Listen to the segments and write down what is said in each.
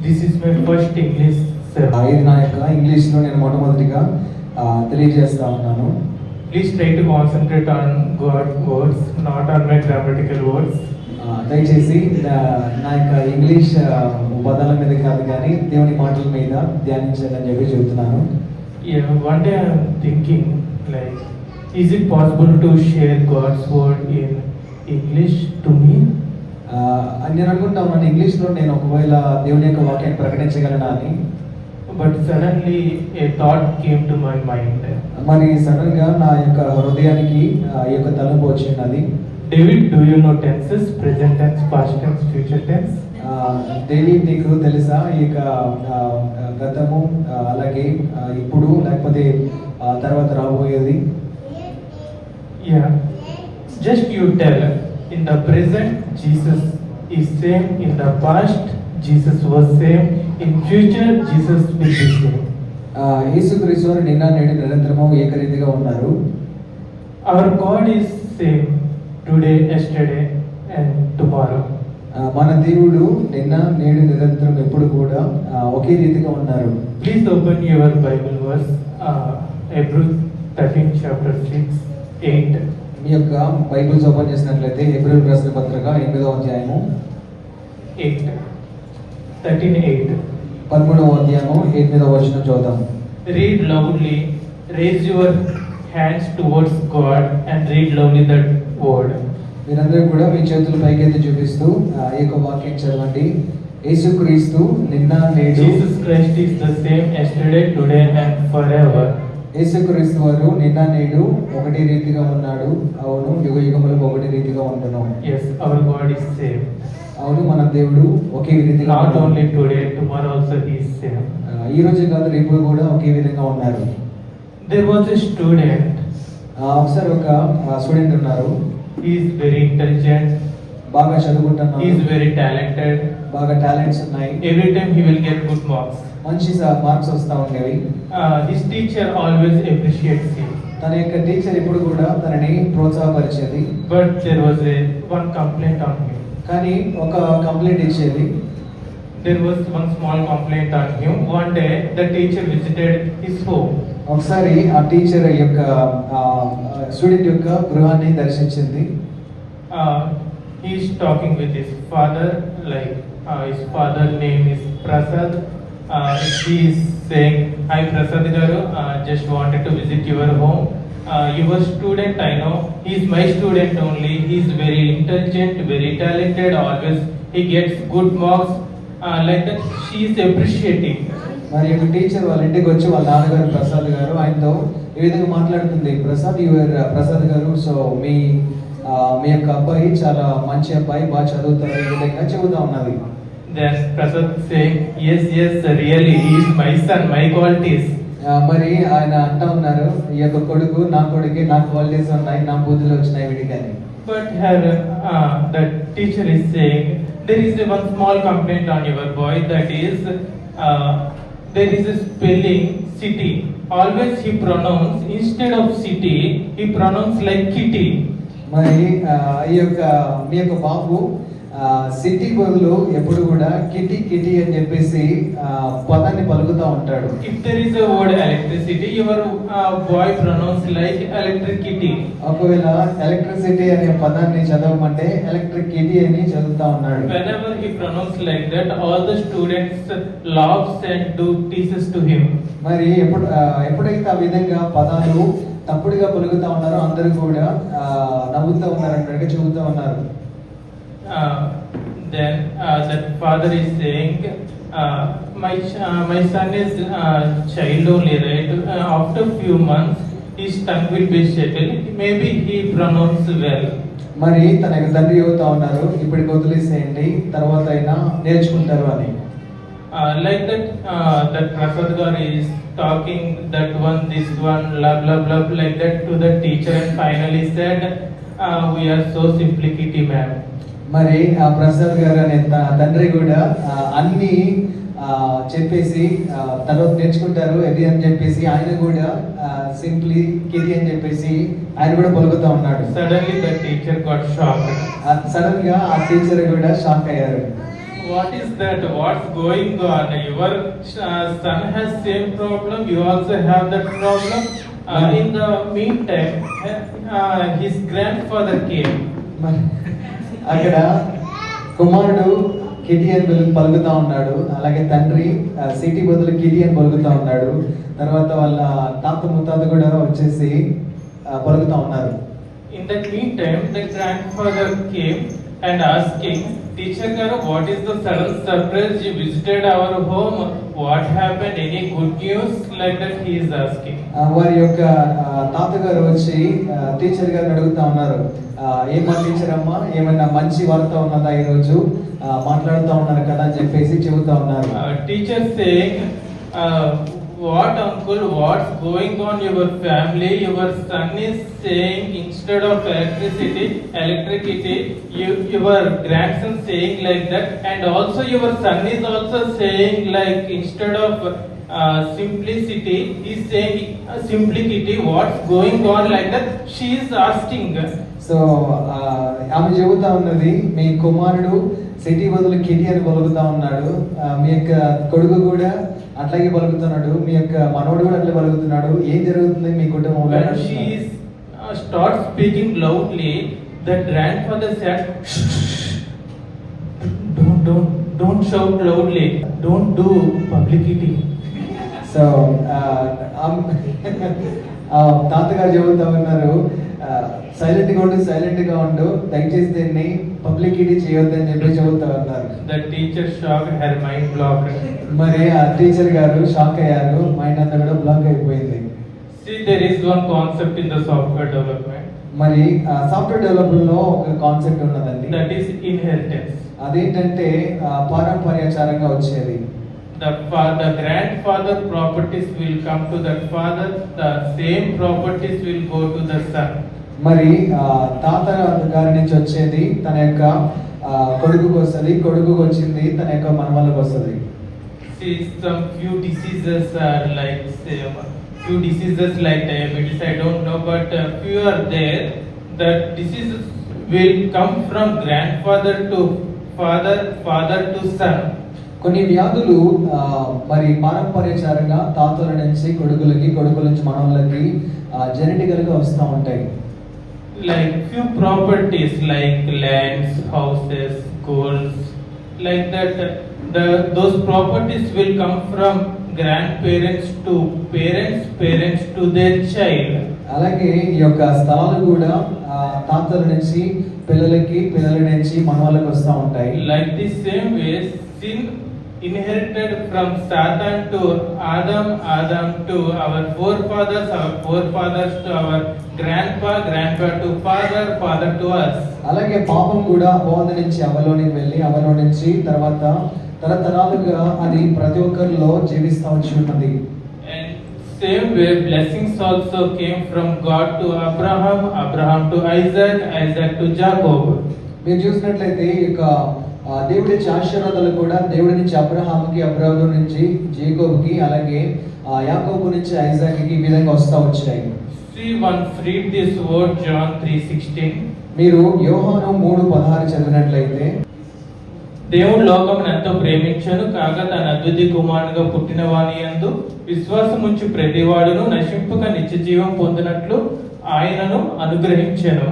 This is my first English sermon. ఇది నా యొక్క ఇంగ్లీష్లో నేను మొట్టమొదటిగా తెలియజేస్తా ఉన్నాను. Please try to concentrate on God's words, not on my grammatical words. దయచేసి నా యొక్క ఇంగ్లీష్ పదాల మీద కాదు కానీ దేవుని మాటల మీద ధ్యానించాలని చెప్పి చెబుతున్నాను. Yeah, one day I am thinking, like, is it possible to share God's word in English to me? నేను అనుకుంటా ఉన్నాను ఇంగ్లీష్లో నేను ఒకవేళ దేవుని యొక్క వాక్యాన్ని ప్రకటించగలనా అని. But suddenly a thought came to my mind. మరి సడన్గా నా యొక్క హృదయానికి ఈ యొక్క తలంపు వచ్చినది. David, do you know tenses? Present tense, past tense, future tense? దేవి నీకు తెలుసా ఈ యొక్క గతము అలాగే ఇప్పుడు లేకపోతే తర్వాత రాబోయేది? Yeah. Just you tell. In the present, Jesus is same. In the past, Jesus was same. In future, Jesus will be same. యేసుక్రీస్తు వారు నిన్న నేడు నిరంతరము ఏకరీతిగా ఉన్నారు. Our God is same today, yesterday, and tomorrow. మన దేవుడు నిన్న నేడు నిరంతరం ఎప్పుడు కూడా ఒకే రీతిగా ఉన్నారు. Please open your Bible verse, Hebrews 13 chapter 6, 8. మీ యొక్క బైబిల్స్ ఓపెన్ చేసినట్లయితే హెబ్రీయులకు రాసిన పత్రిక 8వ అధ్యాయము 8, 13:8. 13వ అధ్యాయము 8వ వచనం చూద్దాం. Read loudly, raise your hands towards God and read loudly that word. మీరందరూ కూడా మీ చేతులు పైకెత్తి చూపిస్తూ ఈ యొక్క వాక్యం చదవండి. యేసుక్రీస్తు నిన్న నేడు Jesus Christ is the same yesterday, today and forever. యేసుక్రీస్తు వారు నిన్న నేడు ఒకటి రీతిగా ఉన్నాడు. అవును, యుగ యుగములకు ఒకటి రీతిగా ఉంటున్నాం. Yes, our God is same. అవును, మన దేవుడు ఒకే రీతిగా Not only today, tomorrow also he is same. ఈ రోజు కాదు రేపు కూడా ఒకే విధంగా ఉన్నారు. There was a student. ఒకసారి ఒక స్టూడెంట్ ఉన్నారు. He is very intelligent. బాగా చదువుకుంటున్నారు. He is very talented. బాగా టాలెంట్స్ ఉన్నాయి. Every time he will get good marks. మంచి మార్క్స్ వస్తూ ఉండేవి. His teacher always appreciates him. తన యొక్క టీచర్ ఇప్పుడు కూడా తనని ప్రోత్సాహపరిచేది. But there was one complaint on him. కానీ ఒక కంప్లైంట్ ఇచ్చేది. There was one small complaint on him. One day the teacher visited his home. ఒకసారి ఆ టీచర్ యొక్క స్టూడెంట్ యొక్క గృహాన్ని దర్శించింది. He is talking with his father, like his father name is Prasad. He is saying, "Hi Prasad garu, just wanted to visit your home. Your student, I know, he is my student only. He is very intelligent, very talented. Always he gets good marks. Like that, she is appreciating." మరి యొక్క teacher వాళ్ళ ఇంటికి వచ్చి వాళ్ళ నాన్నగారు ప్రసాద్ గారు ఆయనతో ఈ విధంగా మాట్లాడుతుంది. ప్రసాద్ గారు, సో మీ యొక్క అబ్బాయి చాలా మంచి అబ్బాయి, బాగా చదువుతారు, ఈ విధంగా చెబుతా ఉన్నది. Then Prasad saying, "Yes, really, he is my son, my qualities." మరి ఆయన అంటా ఉన్నారు, ఈ యొక్క కొడుకు నా కొడుకే, నా క్వాలిటీస్ ఉన్నాయి, నా బుద్ధులు వచ్చినాయి వీడికని. But here the teacher is saying, there is one small complaint on your boy, that is there is a spelling city. Always he pronounce, instead of city, he pronounce like kitty. మరి ఈ యొక్క మీ యొక్క బాబు city బదులు ఎప్పుడు కూడా కిటి కిటి అని చెప్పేసి పదాన్ని పలుకుతూ ఉంటాడు. If there is a word electricity, your boy pronounce like electric kitty. ఒకవేళ ఎలక్ట్రిసిటీ అనే పదాన్ని చదవమంటే ఎలక్ట్రిక్ కిటి అని చదువుతా ఉన్నాడు. Whenever he pronounce like that, all the students laughs and do teases to him. మరి ఎప్పుడైతే ఆ విధంగా పదాలు తప్పుడుగా పలుకుతా ఉన్నారో అందరూ కూడా నవ్వుతూ ఉన్నారు అన్నట్టుగా చెబుతూ ఉన్నారు. Then that father is saying, my son is child only, right? After few months his tongue will be settled, maybe he pronounce well. మరి తన యొక్క తండ్రి చెబుతా ఉన్నారు, ఇప్పటికి వదిలేసేయండి, తర్వాత అయినా నేర్చుకుంటారు అని. Like that, that Prasad gar is talking that one, this one, blah blah blah, like that to the teacher, and finally said, "We are so simplicity, ma'am." మరి ఆ ప్రసాద్ గారు అనే తండ్రి కూడా అన్ని చెప్పేసి తర్వాత నేర్చుకుంటారు అది అని చెప్పేసి ఆయన కూడా సింప్లీ కిటి అని చెప్పేసి ఆయన కూడా పలుకుతా ఉన్నాడు. Suddenly the teacher got shocked. Sudden గా ఆ టీచర్ కూడా షాక్ అయ్యారు. What is that? What's going on? Your son has same problem. You also have that problem. In the meantime, his grandfather came. మరి అక్కడ కుమారుడు కిడియన్ పలుకుతా ఉన్నాడు, అలాగే తండ్రి సిటీ బదులు కిడియన్ పలుకుతా ఉన్నాడు. తర్వాత వాళ్ళ తాత ముత్తాత కూడా వచ్చేసి పలుకుతా ఉన్నారు. In that meantime, the grandfather came and asking, "Teacher garu, what is the sudden surprise? You visited our home. What happened? Any good news?" Like that he is asking. వారి యొక్క తాతగారు వచ్చి టీచర్ గారిని అడుగుతా ఉన్నారు, ఏమా టీచర్ అమ్మా, ఏమైనా మంచి వార్త ఉన్నదా ఈరోజు, మాట్లాడుతూ ఉన్నారు కదా అని చెప్పేసి చెబుతా ఉన్నారు. Teacher saying, "What uncle, what's going on your family? Your son is saying instead of electricity, your grandson saying like that, and also your son is also saying like instead of simplicity, he's saying simplicity. What's going on like that?" She is asking. So ఆమె చెబుతా ఉన్నది, మీ కుమారుడు city బదులు కిటి అని పలుకుతా ఉన్నాడు, మీ యొక్క కొడుకు కూడా అట్లాగే పలుకుతున్నాడు, మీ యొక్క మనవడు కూడా అట్లా పలుకుతున్నాడు, ఏం జరుగుతుంది మీ కుటుంబంలో? When she starts speaking loudly, the grandfather said, don't shout loudly, don't do publicity. So తాతగారు చెబుతా ఉన్నారు, సైలెంట్ గా ఉండు, దయచేసి దీన్ని పబ్లిసిటీ చేయొద్దు అని చెప్పి చెబుతా ఉన్నారు. The teacher shocked, her mind blocked. మరి ఆ టీచర్ గారు షాక్ అయ్యారు, మైండ్ అంతా కూడా బ్లాక్ అయిపోయింది. See, there is one concept in the software development. మరి సాఫ్ట్వేర్ డెవలప్మెంట్ లో ఒక కాన్సెప్ట్ ఉన్నదండి, that is inheritance. అదేంటంటే పారంపర్యాచారంగా వచ్చేది. The grandfather properties will come to that father, the same properties will go to the son. మరి తాత గారి నుంచి వచ్చేది తన యొక్క కొడుకుకు వస్తుంది, కొడుకుకు వచ్చింది తన యొక్క మనవళ్ళకు వస్తుంది. See, some few diseases are like, say, few diseases like diabetes, I don't know, but few are there. That diseases will come from grandfather to father, father to son. కొన్ని వ్యాధులు మరి పారంపర్యచారంగా తాతల నుంచి కొడుకులకి, కొడుకుల నుంచి మనవళ్ళకి జెనెటికల్ గా వస్తూ ఉంటాయి. Like few properties like lands, houses, golds, like that, those properties will come from grandparents to parents, parents to their child. అలాగే ఈ యొక్క స్థలాలు కూడా తాతల నుంచి పిల్లలకి, పిల్లల నుంచి మనవళ్ళకి వస్తూ ఉంటాయి. Like the same way, sin inherited from Satan to Adam, Adam to our forefathers to our grandpa to father, father to us. అలాగే పాపం కూడా అపవాద నుంచి అవలోనికి వెళ్ళి, అవలో నుంచి తర్వాత తరతరాలుగా అది ప్రతి ఒక్కరిలో జీవిస్తూ వచ్చి ఉన్నది. And same way, blessings also came from God to Abraham, Abraham to Isaac, Isaac to Jacob. మీరు చూసినట్లయితే ఇక దేవుడి ఆశీర్వాదాలు కూడా దేవుడి నుంచి అబ్రహాముకి, అబ్రహాము నుంచి జేకోబుకి, అలాగే యాకోబు నుంచి ఐజాక్కి ఈ విధంగా వస్తూ వచ్చాయి. See, once read this word, John 3:16. మీరు యోహాను 3:16 చదివినట్లయితే, దేవుడు లోకమును ఎంతో ప్రేమించెను కాగా తన అద్వితీయ కుమారునిగా పుట్టిన వాని యందు విశ్వాసముంచు ప్రతివాడును నశింపక నిత్య జీవం పొందినట్లు ఆయనను అనుగ్రహించెను.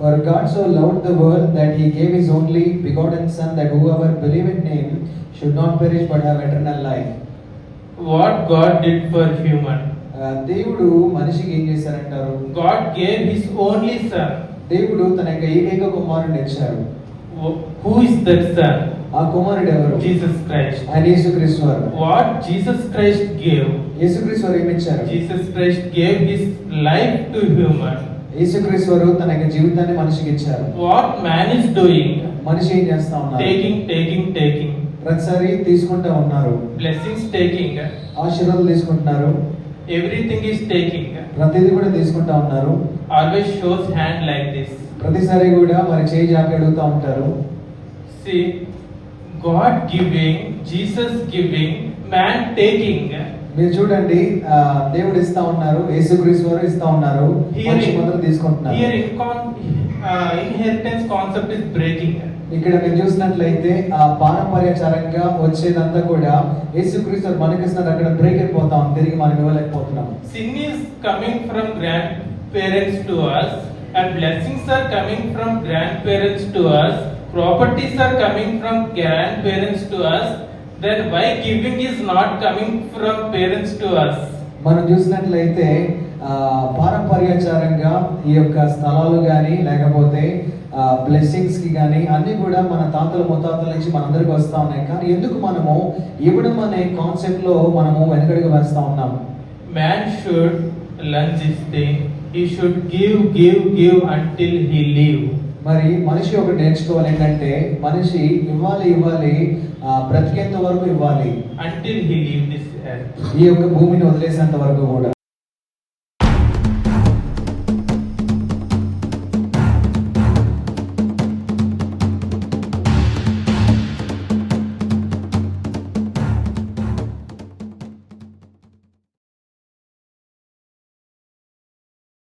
For God so loved the world that he gave his only begotten son, that whoever believeth in him should not perish but have eternal life. What God did for human? దేవుడు మనిషికి ఏం చేశారంటారు? God gave his only son. దేవుడు తన యొక్క ఏకైక కుమారుని ఇచ్చారు. Who is that son? ఆ కుమారుడు ఎవరు? Jesus Christ. ఆయన యేసుక్రీస్తు వారు. What Jesus Christ gave? యేసుక్రీస్తు వారు ఏమి ఇచ్చారు? Jesus Christ gave his life to human. యేసుక్రీస్తు వారు తన యొక్క జీవితాన్ని మనిషికి ఇచ్చారు. What man is doing? మనిషి ఏం చేస్తా ఉన్నారు? Taking. ప్రతిసారి తీసుకుంటూ ఉన్నారు. Blessings taking. ఆశీర్వాదాలు తీసుకుంటున్నారు. Everything is taking. ప్రతిదీ కూడా తీసుకుంటా ఉన్నారు. Always shows hand like this. ప్రతిసారి కూడా మరి చేయి జాపి అడుగుతూ ఉంటారు. See, God giving, Jesus giving, man taking. మీరు చూడండి, దేవుడు ఇస్తా ఉన్నారు, యేసుక్రీస్తు వారు ఇస్తా ఉన్నారు, మనిషి మాత్రం తీసుకుంటున్నారు. Here inheritance concept is breaking. ఇక్కడ మీరు చూసినట్లయితే ఆ పారంపర్యచారంగా వచ్చేదంతా కూడా యేసుక్రీస్తు మనకిస్తున్నారు అక్కడ బ్రేక్ అయిపోతాం, తిరిగి మనం ఇవ్వలేకపోతున్నాం. Sin is coming from grandparents to us, and blessings are coming from grandparents to us. Properties are coming from grandparents to us. Then why giving is not coming from parents to us? మనం చూసినట్లయితే పారంపర్యాచారంగా ఈ యొక్క స్థలాలు కానీ లేకపోతే blessings కి కానీ అన్ని కూడా మన తాతల ముత్తాతల నుంచి మనందరికి వస్తా ఉన్నాయి. కానీ ఎందుకు మనము ఇవ్వడం అనే కాన్సెప్ట్ లో మనము వెనకడుగు వేస్తా ఉన్నాము? Man should learn this thing. He should give until he leave. మరి మనిషి ఒకటి నేర్చుకోవాలి ఏంటంటే మనిషి ఇవ్వాలి బ్రతికేంత వరకు ఇవ్వాలి, Until he leave this earth. ఈ యొక్క భూమిని వదిలేసేంత వరకు కూడా.